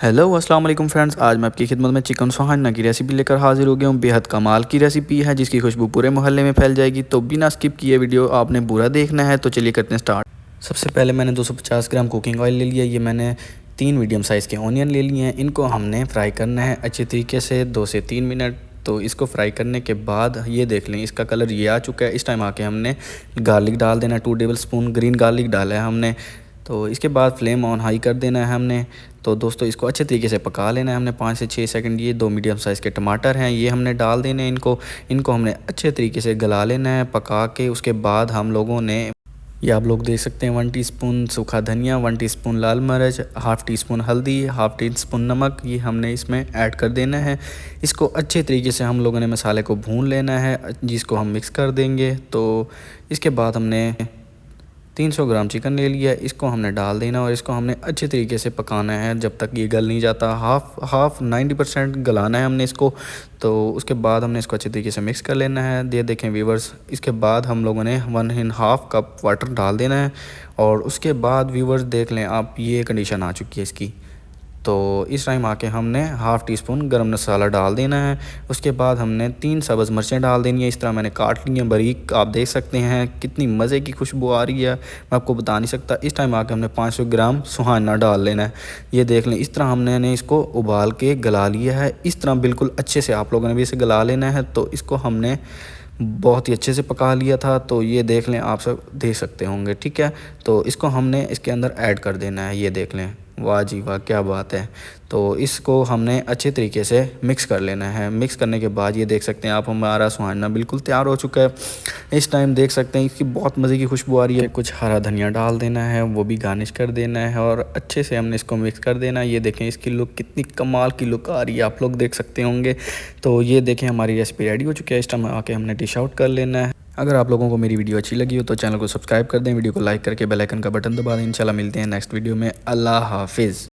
Hello अस्सलाम वालेकुम friends, आज मैं आपकी खिदमत में चिकन सुहाना की रेसिपी लेकर हाजिर हो गया हूँ। बेहद कमाल की रेसिपी है जिसकी खुशबू पूरे मोहल्ले में फैल जाएगी। तो बिना स्किप किए वीडियो आपने पूरा देखना है। तो चलिए करते हैं स्टार्ट। सबसे पहले मैंने 250 ग्राम कुकिंग ऑयल ले लिया। ये मैंने 3 मीडियम साइज़ के ऑनियन ले लिए हैं। इनको हमने फ्राई करना है अच्छे तरीके से 2 से 3 मिनट। तो इसको फ्राई करने के बाद ये देख लें इसका कलर ये आ चुका है। इस टाइम आके हमने गार्लिक डाल देना है। 2 टेबल स्पून ग्रीन गार्लिक डाला है हमने। तो इसके बाद फ्लेम ऑन हाई कर देना है हमने। तो दोस्तों इसको अच्छे तरीके से पका लेना है हमने 5 से 6 सेकंड। ये 2 मीडियम साइज़ के टमाटर हैं, ये हमने डाल देने हैं इनको हमने अच्छे तरीके से गला लेना है पका के। उसके बाद हम लोगों ने ये आप लोग देख सकते हैं 1 टीस्पून सूखा धनिया, 1 टीस्पून लाल मिर्च, हाफ़ टी स्पून हल्दी, हाफ़ टी स्पून नमक ये हमने इसमें ऐड कर देना है। इसको अच्छे तरीके से हम लोगों ने मसाले को भून लेना है जिसको हम मिक्स कर देंगे। तो इसके बाद हमने 300 ग्राम चिकन ले लिया, इसको हमने डाल देना और इसको हमने अच्छे तरीके से पकाना है जब तक ये गल नहीं जाता। हाफ़ 90% गलाना है हमने इसको। तो उसके बाद हमने इसको अच्छे तरीके से मिक्स कर लेना है। ये देखें व्यूवर्स, इसके बाद हम लोगों ने 1½ कप वाटर डाल देना है। और उसके बाद व्यूवर्स देख लें आप, ये कंडीशन आ चुकी है इसकी। तो इस टाइम आके हमने हाफ़ टी स्पून गरम मसाला डाल देना है। उसके बाद हमने 3 सब्ज़ मिर्चें डाल देनी है। इस तरह मैंने काट ली हैं बारीक, आप देख सकते हैं कितनी मज़े की खुशबू आ रही है, मैं आपको बता नहीं सकता। इस टाइम आके हमने 500 ग्राम सुहाना डाल लेना है। ये देख लें इस तरह हमने इसको उबाल के गला लिया है। इस तरह बिल्कुल अच्छे से आप लोगों ने भी इसे गला लेना है। तो इसको हमने बहुत ही अच्छे से पका लिया था। तो ये देख लें, आप सब देख सकते होंगे, ठीक है। तो इसको हमने इसके अंदर ऐड कर देना है। ये देख लें, वाह जी वाह, क्या बात है। तो इसको हमने अच्छे तरीके से मिक्स कर लेना है। मिक्स करने के बाद ये देख सकते हैं आप, हमारा सुहाना बिल्कुल तैयार हो चुका है। इस टाइम देख सकते हैं इसकी बहुत मज़े की खुशबू आ रही है। कुछ हरा धनिया डाल देना है, वो भी गार्निश कर देना है और अच्छे से हमने इसको मिक्स कर देना है। ये देखें इसकी लुक कितनी कमाल की लुक आ रही है, आप लोग देख सकते होंगे। तो ये देखें हमारी रेसिपी रेडी हो चुकी है। इस टाइम आके हमने डिश आउट कर लेना है। अगर आप लोगों को मेरी वीडियो अच्छी लगी हो तो चैनल को सब्सक्राइब कर दें, वीडियो को लाइक करके बेल आइकन का बटन दबा दें। इंशाल्लाह मिलते हैं नेक्स्ट वीडियो में। अल्लाह हाफिज़।